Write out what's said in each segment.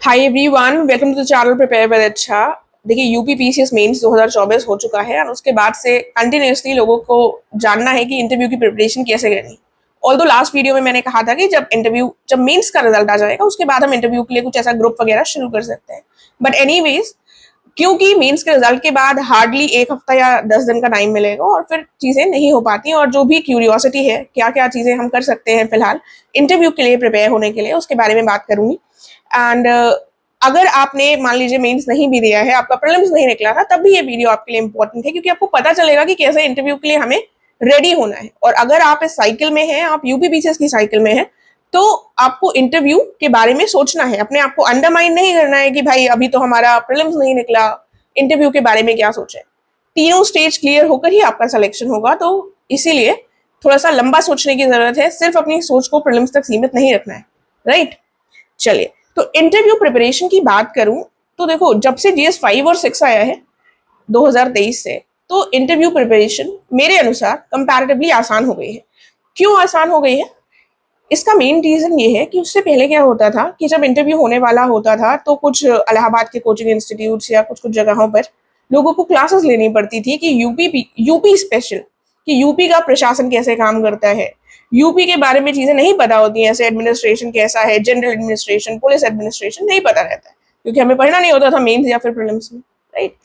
Hi everyone, welcome to the channel prepare with अच्छा। देखिए, UP PCS mains 2024 हो चुका है और उसके बाद से कंटिन्यूअसली लोगों को जानना है कि इंटरव्यू की प्रिपरेशन कैसे करनी। ऑल्दो लास्ट वीडियो में मैंने कहा था कि जब मेंस का रिजल्ट आ जाएगा उसके बाद हम इंटरव्यू के लिए कुछ ऐसा ग्रुप वगैरह शुरू कर सकते हैं। बट एनीवेज, क्योंकि मेंस के रिजल्ट के बाद हार्डली एक हफ्ता या 10 दिन का टाइम मिलेगा और फिर चीज़ें नहीं हो पाती, और जो भी क्यूरियोसिटी है क्या क्या चीज़ें हम कर सकते हैं फिलहाल इंटरव्यू के लिए प्रिपेयर होने के लिए, उसके बारे में बात करूंगी। एंड अगर आपने मान लीजिए मेंस नहीं भी दिया है, आपका प्रीलिम्स नहीं निकला था, तब भी ये वीडियो आपके लिए इंपॉर्टेंट है, क्योंकि आपको पता चलेगा कि कैसे इंटरव्यू के लिए हमें रेडी होना है। और अगर आप इस साइकिल में हैं, आप यूपी पीसीएस की साइकिल में हैं, तो आपको इंटरव्यू के बारे में सोचना है, अपने आप को अंडरमाइन नहीं करना है कि भाई अभी तो हमारा प्रीलिम्स नहीं निकला, इंटरव्यू के बारे में क्या सोचें। तीनों स्टेज क्लियर होकर ही आपका सिलेक्शन होगा, तो इसीलिए थोड़ा सा लंबा सोचने की जरूरत है, सिर्फ अपनी सोच को प्रीलिम्स तक सीमित नहीं रखना है। राइट, चलिए, तो इंटरव्यू प्रिपरेशन की बात करूं तो देखो, जब से जीएस 5 और 6 आया है 2023 से, तो इंटरव्यू प्रिपरेशन मेरे अनुसार कंपैरेटिवली आसान हो गई है। क्यों आसान हो गई है? इसका मेन रीजन ये है कि उससे पहले क्या होता था कि जब इंटरव्यू होने वाला होता था तो कुछ इलाहाबाद के कोचिंग इंस्टीट्यूट्स या कुछ कुछ जगहों पर लोगों को क्लासेस लेनी पड़ती थी कि यूपी स्पेशल, कि यूपी का प्रशासन कैसे काम करता है, यूपी के बारे में चीजें नहीं पता होती हैं, ऐसे एडमिनिस्ट्रेशन कैसा है, जनरल एडमिनिस्ट्रेशन, पुलिस एडमिनिस्ट्रेशन नहीं पता रहता है, क्योंकि हमें पढ़ना नहीं होता था मेंस या फिर प्रीलिम्स में। राइट,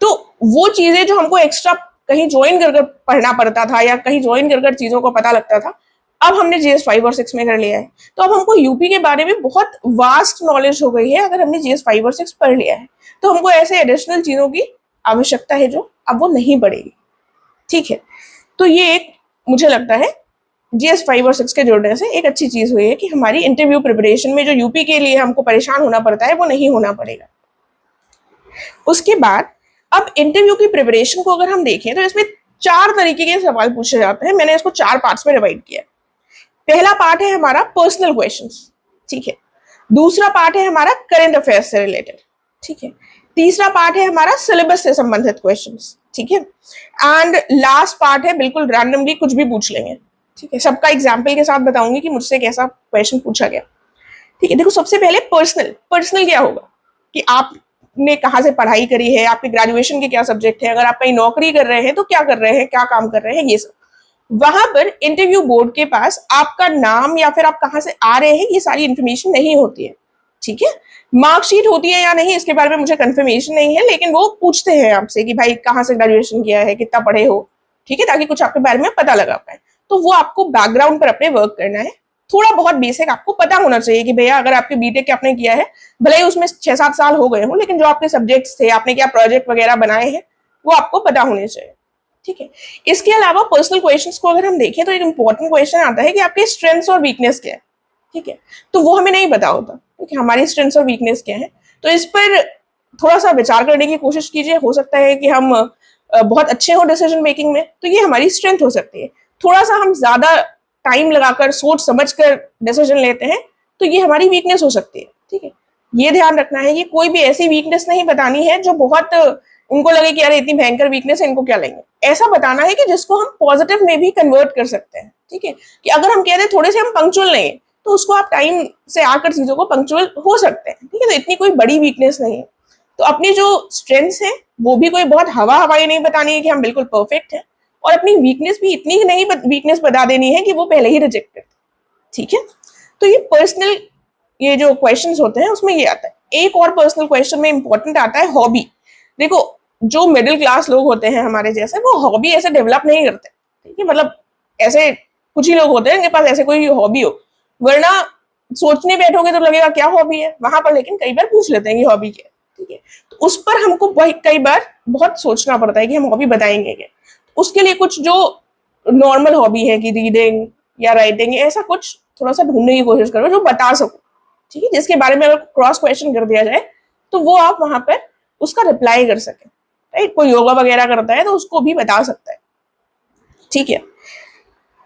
तो वो चीजें जो हमको एक्स्ट्रा कहीं ज्वाइन कर पढ़ना पड़ता था या कहीं ज्वाइन कर चीजों को पता लगता था, अब हमने जीएस 5 और 6 में कर लिया है, तो अब हमको यूपी के बारे में बहुत वास्ट नॉलेज हो गई है। अगर हमने जीएस 5 और 6 पढ़ लिया है तो हमको ऐसे एडिशनल चीजों की आवश्यकता है जो अब वो नहीं पड़ेगी। ठीक है, तो ये एक, मुझे लगता है जीएस 5 और 6 के जुड़ने से एक अच्छी चीज हुई है कि हमारी इंटरव्यू प्रिपरेशन में जो यूपी के लिए हमको परेशान होना पड़ता है वो नहीं होना पड़ेगा। उसके बाद अब इंटरव्यू की प्रिपरेशन को अगर हम देखें तो इसमें 4 तरीके के सवाल पूछे जाते हैं। मैंने इसको 4 पार्ट्स में डिवाइड किया। पहला पार्ट है हमारा पर्सनल क्वेश्चंस, ठीक है। दूसरा पार्ट है हमारा करंट अफेयर्स से रिलेटेड, ठीक है। तीसरा पार्ट है हमारा सिलेबस से संबंधित क्वेश्चंस, ठीक है। एंड लास्ट पार्ट है बिल्कुल रैंडमली कुछ भी पूछ लेंगे, ठीक है। सबका एग्जाम्पल के साथ बताऊंगी कि मुझसे कैसा क्वेश्चन पूछा गया, ठीक है। देखो, सबसे पहले पर्सनल क्या होगा कि आपने कहाँ से पढ़ाई करी है, आपके ग्रेजुएशन के क्या सब्जेक्ट है, अगर आप कहीं नौकरी कर रहे हैं तो क्या कर रहे हैं, क्या काम कर रहे हैं, ये सब। वहां पर इंटरव्यू बोर्ड के पास आपका नाम या फिर आप कहाँ से आ रहे हैं ये सारी इंफॉर्मेशन नहीं होती है, ठीक है। मार्कशीट होती है या नहीं इसके बारे में मुझे कंफर्मेशन नहीं है, लेकिन वो पूछते हैं आपसे कि भाई कहाँ से ग्रेजुएशन किया है, कितना पढ़े हो, ठीक है, ताकि कुछ आपके बारे में पता लगा पाए। तो वो आपको बैकग्राउंड पर अपने वर्क करना है। थोड़ा बहुत बेसिक आपको पता होना चाहिए कि भैया अगर आपके बीटेक आपने किया है, भले ही उसमें 6-7 साल हो गए हो, लेकिन जो आपके सब्जेक्ट्स थे, आपने क्या प्रोजेक्ट वगैरह बनाए हैं, वो आपको पता होने चाहिए, ठीक है। इसके अलावा पर्सनल क्वेश्चंस को अगर हम देखें तो एक इंपॉर्टेंट क्वेश्चन आता है कि आपके स्ट्रेंथ्स और वीकनेस क्या है, ठीक है। तो वो हमें नहीं पता होता कि हमारी स्ट्रेंथ्स और वीकनेस क्या है। तो इस पर थोड़ा सा विचार करने की कोशिश कीजिए। हो सकता है कि हम बहुत अच्छे हो डिसीजन मेकिंग में, तो ये हमारी स्ट्रेंथ हो सकती है। थोड़ा सा हम ज्यादा टाइम लगाकर सोच समझ कर डिसीजन लेते हैं, तो ये हमारी वीकनेस हो सकती है, ठीक है। ये ध्यान रखना है कि कोई भी ऐसी वीकनेस नहीं बतानी है जो बहुत उनको लगे कि अरे इतनी भयंकर वीकनेस है, इनको क्या लेंगे। ऐसा बताना है कि जिसको हम पॉजिटिव में भी कन्वर्ट कर सकते हैं, ठीक है। कि अगर हम कह रहे हैं थोड़े से हम पंक्चुअल नहीं है, तो उसको आप टाइम से आकर चीजों को पंक्चुअल हो सकते हैं, ठीक है। तो इतनी कोई बड़ी वीकनेस नहीं है। तो अपनी जो स्ट्रेंथ्स है वो भी कोई बहुत हवा हवाई नहीं बतानी है कि हम बिल्कुल परफेक्ट है, और अपनी वीकनेस भी इतनी नहीं वीकनेस बता देनी है कि वो पहले ही रिजेक्टेड, ठीक है। तो ये पर्सनल, ये जो क्वेश्चंस होते हैं उसमें ये आता है। एक और पर्सनल क्वेश्चन में इंपॉर्टेंट आता है हॉबी। देखो, जो मिडिल क्लास लोग होते हैं हमारे जैसे, वो हॉबी ऐसे डेवलप नहीं करते, ठीक है। मतलब ऐसे कुछ ही लोग होते हैं जिनके पास ऐसे कोई हॉबी हो, वरना सोचने बैठोगे तो लगेगा क्या हॉबी है वहां पर, लेकिन कई बार पूछ लेते हैं कि हॉबी क्या है, ठीक है। तो उस पर हमको कई बार बहुत सोचना पड़ता है कि हम हॉबी बताएंगे क्या। उसके लिए कुछ जो नॉर्मल हॉबी है कि रीडिंग या राइटिंग, ऐसा कुछ थोड़ा सा ढूंढने की कोशिश करो जो बता सको, ठीक है। जिसके बारे में अगर क्रॉस क्वेश्चन कर दिया जाए तो वो आप वहां पर उसका रिप्लाई कर सके, राइट। कोई योगा वगैरह करता है तो उसको भी बता सकता है, ठीक है।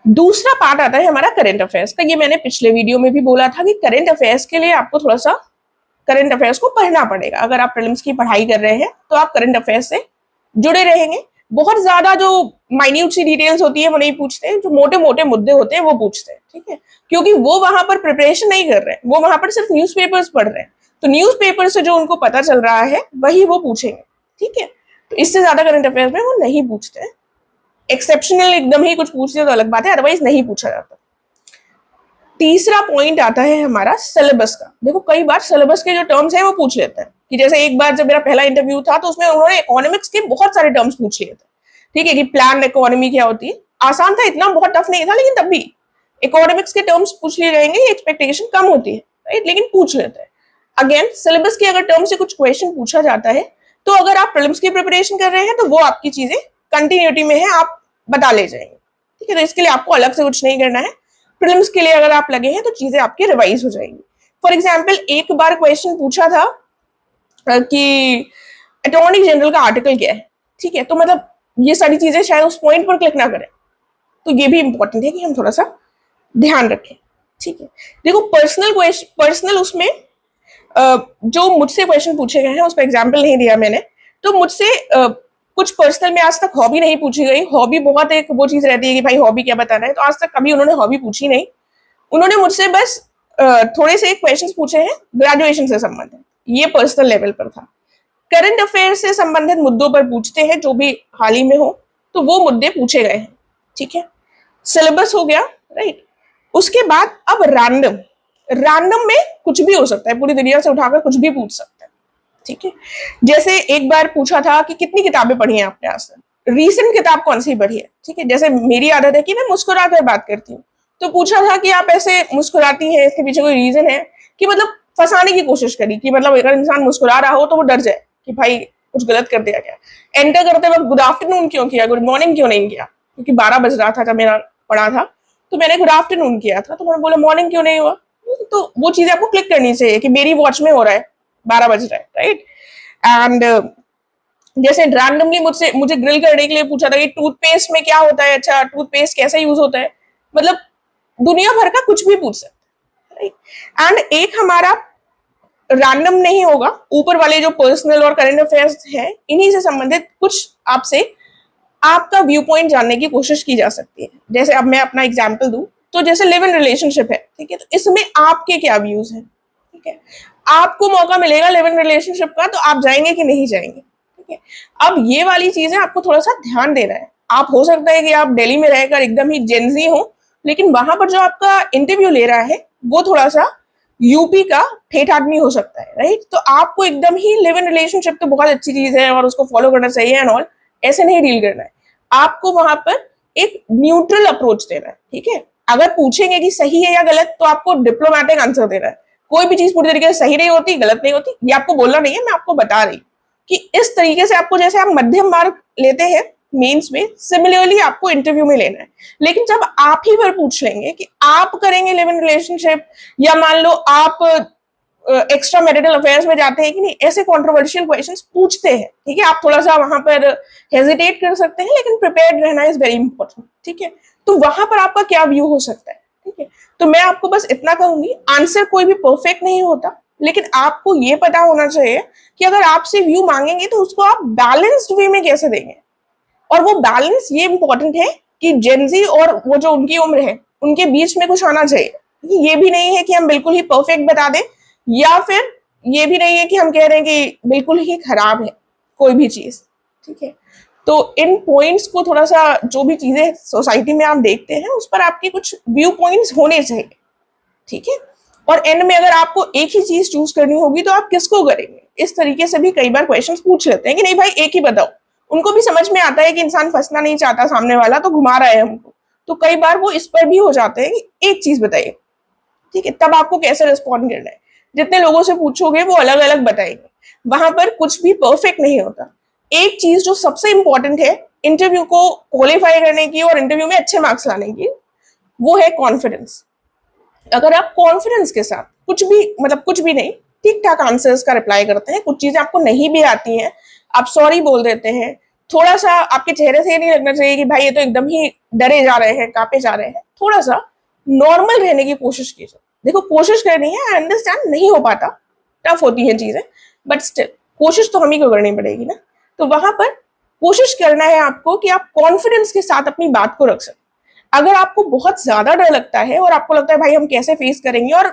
दूसरा पार्ट आता है हमारा करंट अफेयर्स का। ये मैंने पिछले वीडियो में भी बोला था कि करंट अफेयर्स के लिए आपको थोड़ा सा करंट अफेयर्स को पढ़ना पड़ेगा। अगर आप प्रीलिम्स की पढ़ाई कर रहे हैं तो आप करंट अफेयर्स से जुड़े रहेंगे। बहुत ज्यादा जो माइन्यूट सी डिटेल्स होती है वो नहीं पूछते, जो मोटे मोटे मुद्दे होते हैं वो पूछते हैं, ठीक है। क्योंकि वो वहां पर प्रिपरेशन नहीं कर रहे हैं, वो वहां पर सिर्फ न्यूज़पेपर्स पढ़ रहे हैं। तो न्यूज़पेपर से जो उनको पता चल रहा है वही वो पूछेंगे, ठीक है। तो इससे ज्यादा करंट अफेयर्स में वो नहीं पूछते हैं। एक्सेप्शनल एकदम ही कुछ पूछते तो अलग बात है, अदरवाइज नहीं पूछा जाता। तीसरा पॉइंट आता है हमारा सिलेबस का। देखो कई बार सिलेबस के जो टर्म्स है वो पूछ लेते हैं, कि जैसे एक बार जब मेरा पहला इंटरव्यू था तो उसमें उन्होंने इकोनॉमिक्स के बहुत सारे टर्म्स पूछ लिए थे, ठीक है, कि प्लान इकोनॉमी क्या होती है। आसान था, इतना बहुत टफ नहीं था, लेकिन तब भी इकोनॉमिक्स के टर्म्स पूछ लिए जाएंगे, एक्सपेक्टेशन कम होती है, राइट, लेकिन पूछ लेते हैं। अगेन सिलेबस के अगर टर्म से कुछ क्वेश्चन पूछा जाता है तो अगर आप प्रीलिम्स की प्रिपरेशन कर रहे हैं तो वो आपकी चीजें कंटिन्यूटी में है, आप बता ले जाएंगे, ठीक है। तो इसके लिए आपको अलग से कुछ नहीं करना है। प्रीलिम्स के लिए अगर आप लगे हैं तो चीजें आपकी रिवाइज हो जाएंगी। फॉर एग्जाम्पल एक बार क्वेश्चन पूछा था कि अटॉर्नी जनरल का आर्टिकल क्या है, ठीक है, तो मतलब ये सारी चीजें शायद उस पॉइंट पर क्लिक ना करें, तो ये भी इंपॉर्टेंट है कि हम थोड़ा सा ध्यान रखें, ठीक है। देखो पर्सनल उसमें जो मुझसे क्वेश्चन पूछे गए हैं उस पर एग्जाम्पल नहीं दिया मैंने, तो मुझसे कुछ पर्सनल में आज तक हॉबी नहीं पूछी गई। हॉबी बहुत एक वो चीज रहती है कि भाई हॉबी क्या बताना है, तो आज तक कभी उन्होंने हॉबी पूछी नहीं। उन्होंने मुझसे बस थोड़े से क्वेश्चंस पूछे हैं ग्रेजुएशन से संबंधित, ये पर्सनल लेवल पर था। करंट अफेयर से संबंधित मुद्दों पर पूछते हैं जो भी हाल ही में हो, तो वो मुद्दे पूछे गए हैं, ठीक है। सिलेबस हो गया, राइट। उसके बाद अब रैंडम में कुछ भी हो सकता है, पूरी दुनिया से उठाकर कुछ भी पूछ सकते हैं, ठीक है। जैसे एक बार पूछा था कि कितनी किताबें पढ़ी हैं आपने आज तक, रीसेंट किताब कौन सी पढ़ी है, ठीक है। जैसे मेरी आदत है कि मैं मुस्कुरा कर बात करती हूँ, तो पूछा था कि आप ऐसे मुस्कुराती हैं, इसके पीछे कोई रीजन है, कि मतलब फंसाने की कोशिश करी कि मतलब अगर इंसान मुस्कुरा रहा हो तो वो डर जाए कि भाई कुछ गलत कर दिया क्या। एंटर करते वक्त गुड आफ्टरनून क्यों किया, गुड मॉर्निंग क्यों नहीं किया, क्योंकि 12 बज रहा था जब मेरा पढ़ा था, तो मैंने गुड आफ्टरनून किया था, तो मैंने बोला मॉर्निंग क्यों नहीं हुआ। तो वो चीजें आपको क्लिक करनी चाहिए कि मेरी वॉच में हो रहा है 12 बज रहा है, राइट। एंड जैसे रैंडमली मुझे ग्रिल करने के लिए पूछा था कि टूथपेस्ट में क्या होता है, अच्छा टूथपेस्ट कैसे यूज होता है, मतलब दुनिया भर का कुछ भी पूछ सकते हैं, राइट। एंड एक हमारा रैंडम नहीं होगा, ऊपर वाले जो पर्सनल और करंट अफेयर्स है इन्हीं से संबंधित कुछ आपसे आपका व्यू पॉइंट जानने की कोशिश की जा सकती है। जैसे अब मैं अपना एग्जाम्पल दूं, तो जैसे लिव इन रिलेशनशिप है, ठीक है, तो इसमें आपके क्या व्यूज हैं, ठीक है। आपको मौका मिलेगा लिव इन रिलेशनशिप का, तो आप जाएंगे कि नहीं जाएंगे, ठीक है। अब ये वाली चीजें आपको थोड़ा सा ध्यान देना है। आप हो सकता है कि आप दिल्ली में रहकर एकदम ही जेंजी हो, लेकिन वहां पर जो आपका इंटरव्यू ले रहा है वो थोड़ा सा यूपी का ठेठ आदमी हो सकता है, राइट। तो आपको एकदम ही लिव इन रिलेशनशिप तो बहुत अच्छी चीज है और उसको फॉलो करना चाहिए एंड ऑल, ऐसे नहीं डील करना है। आपको वहां पर एक न्यूट्रल अप्रोच देना है, ठीक है। अगर पूछेंगे कि सही है या गलत, तो आपको डिप्लोमेटिक आंसर देना है। कोई भी चीज पूरी तरीके से सही नहीं होती, गलत नहीं होती, ये आपको बोलना नहीं है, मैं आपको बता रही कि इस तरीके से आपको, जैसे आप मध्यम मार्क लेते हैं मेंस में, सिमिलरली आपको इंटरव्यू में लेना है। लेकिन जब आप ही पर पूछ लेंगे कि आप करेंगे लिव इन रिलेशनशिप, या मान लो आप एक्स्ट्रा मैरिटल अफेयर्स में जाते हैं कि नहीं, ऐसे कंट्रोवर्शियल क्वेश्चंस पूछते हैं, ठीक है। आप थोड़ा सा वहां पर हेजिटेट कर सकते हैं, लेकिन प्रिपेयर्ड रहना इज वेरी इंपॉर्टेंट, ठीक है। तो वहां पर आपका क्या व्यू हो सकता है, ठीक है। तो मैं आपको बस इतना कहूंगी, आंसर कोई भी परफेक्ट नहीं होता, लेकिन आपको ये पता होना चाहिए कि अगर आपसे व्यू मांगेंगे तो उसको आप बैलेंस्ड वे में कैसे देंगे। और वो बैलेंस ये इंपॉर्टेंट है कि जेंजी और वो जो उनकी उम्र है उनके बीच में कुछ आना चाहिए। ये भी नहीं है कि हम बिल्कुल ही परफेक्ट बता दें, या फिर ये भी नहीं है कि हम कह रहे हैं कि बिल्कुल ही खराब है कोई भी चीज, ठीक है। तो इन पॉइंट्स को थोड़ा सा, जो भी चीजें सोसाइटी में आप देखते हैं उस पर आपके कुछ व्यू पॉइंट्स होने चाहिए, ठीक है। और एंड में अगर आपको एक ही चीज चूज करनी होगी तो आप किसको करेंगे, इस तरीके से भी कई बार क्वेश्चंस पूछ लेते हैं कि नहीं भाई एक ही बताओ। उनको भी समझ में आता है कि इंसान फंसना नहीं चाहता, सामने वाला तो घुमा रहा है हमको, तो कई बार वो इस पर भी हो जाते हैं कि एक चीज बताइए, ठीक है। तब आपको कैसे रिस्पॉन्ड करना है, जितने लोगों से पूछोगे वो अलग अलग बताएंगे, वहां पर कुछ भी परफेक्ट नहीं होता। एक चीज जो सबसे इंपॉर्टेंट है इंटरव्यू को क्वालिफाई करने की और इंटरव्यू में अच्छे मार्क्स लाने की, वो है कॉन्फिडेंस। अगर आप कॉन्फिडेंस के साथ कुछ भी, मतलब कुछ भी नहीं, ठीक ठाक आंसर्स का रिप्लाई करते हैं, कुछ चीजें आपको नहीं भी आती हैं, आप सॉरी बोल देते हैं, थोड़ा सा आपके चेहरे से ये नहीं लगना चाहिए कि भाई ये तो एकदम ही डरे जा रहे हैं, कांपे जा रहे हैं, थोड़ा सा नॉर्मल रहने की कोशिश कीजिए। देखो कोशिश करनी है, आई अंडरस्टैंड नहीं हो पाता, टफ होती है चीजें, बट स्टिल कोशिश तो हम ही को करनी पड़ेगी ना। तो वहां पर कोशिश करना है आपको कि आप कॉन्फिडेंस के साथ अपनी बात को रख सकें। अगर आपको बहुत ज्यादा डर लगता है और आपको लगता है भाई हम कैसे फेस करेंगे, और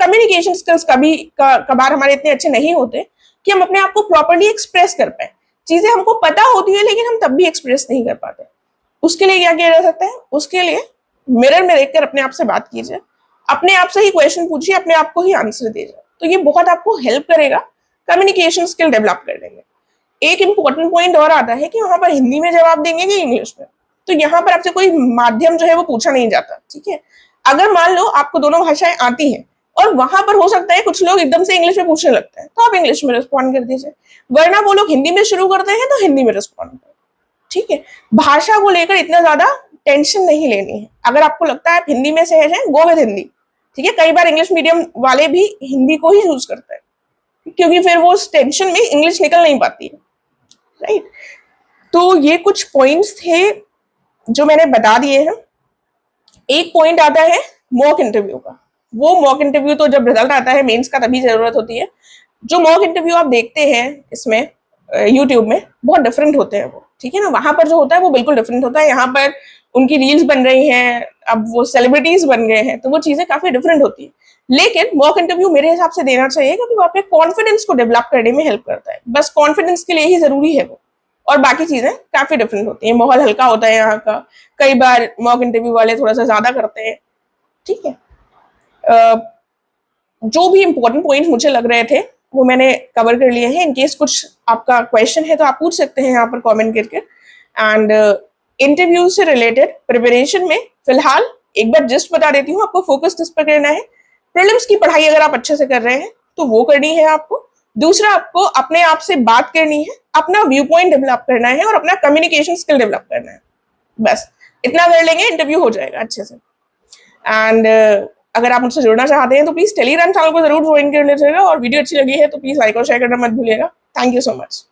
कम्युनिकेशन स्किल्स कभी कभार हमारे इतने अच्छे नहीं होते कि हम अपने आप को प्रॉपरली एक्सप्रेस कर पाए। चीजें हमको पता होती है लेकिन हम तब भी एक्सप्रेस नहीं कर पाते। उसके लिए क्या किया जा सकता है? उसके लिए मिरर में देखकर अपने आप से बात कीजिए, अपने आप से ही क्वेश्चन पूछिए, अपने आप को ही आंसर दीजिए। तो ये बहुत आपको हेल्प करेगा कम्युनिकेशन स्किल डेवलप करने में। एक इंपॉर्टेंट पॉइंट और आता है कि वहां पर हिंदी में जवाब देंगे कि इंग्लिश में। तो यहाँ पर आपसे कोई माध्यम जो है वो पूछा नहीं जाता, ठीक है। अगर मान लो आपको दोनों भाषाएं आती हैं और वहां पर हो सकता है कुछ लोग एकदम से इंग्लिश में पूछने लगते हैं, तो आप इंग्लिश में रिस्पॉन्ड कर दीजिए, वरना वो लोग हिंदी में शुरू करते हैं तो हिंदी में रिस्पॉन्ड करें, ठीक है। भाषा को लेकर इतना ज्यादा टेंशन नहीं लेनी है। अगर आपको लगता है आप हिंदी में सहज हैं, गो विद हिंदी, ठीक है। कई बार इंग्लिश मीडियम वाले भी हिंदी को ही यूज करते हैं क्योंकि फिर वो उस टेंशन में इंग्लिश निकल नहीं पाती है, राइट। तो ये कुछ पॉइंट्स थे जो मैंने बता दिए हैं। एक पॉइंट आता है मॉक इंटरव्यू का। वो मॉक इंटरव्यू तो जब रिजल्ट आता है मेंस का तभी जरूरत होती है। जो मॉक इंटरव्यू आप देखते हैं इसमें यूट्यूब में, बहुत डिफरेंट होते हैं वो, ठीक है ना। वहां पर जो होता है वो बिल्कुल डिफरेंट होता है। यहाँ पर उनकी रील्स बन रही हैं, अब वो सेलिब्रिटीज बन गए हैं, तो वो चीजें काफी डिफरेंट होती है। लेकिन मॉक इंटरव्यू मेरे हिसाब से देना चाहिए क्योंकि वो आपके कॉन्फिडेंस को डेवलप करने में हेल्प करता है। बस कॉन्फिडेंस के लिए ही जरूरी है वो, और बाकी चीजें काफी डिफरेंट होती है। माहौल हल्का होता है यहाँ का, कई बार मॉक इंटरव्यू वाले थोड़ा सा ज्यादा करते हैं, ठीक है। जो भी इंपॉर्टेंट पॉइंट मुझे लग रहे थे वो मैंने कवर कर लिए हैं। इनकेस कुछ आपका क्वेश्चन है तो आप पूछ सकते हैं यहाँ पर कमेंट करके। एंड इंटरव्यू से रिलेटेड प्रिपरेशन में फिलहाल एक बार जस्ट बता देती हूँ, आपको फोकस किस पर करना है। प्रीलिम्स की पढ़ाई अगर आप अच्छे से कर रहे हैं तो वो करनी है आपको। दूसरा, आपको अपने आप से बात करनी है, अपना व्यू पॉइंट डेवलप करना है और अपना कम्युनिकेशन स्किल डेवलप करना है। बस इतना कर लेंगे, इंटरव्यू हो जाएगा अच्छे से। एंड अगर आप मुझसे जुड़ना चाहते हैं तो प्लीज टेलीग्राम चैनल को जरूर ज्वाइन कर लीजिएगा, और वीडियो अच्छी लगी है तो प्लीज लाइक और शेयर करना मत भूलिएगा। Thank you so much.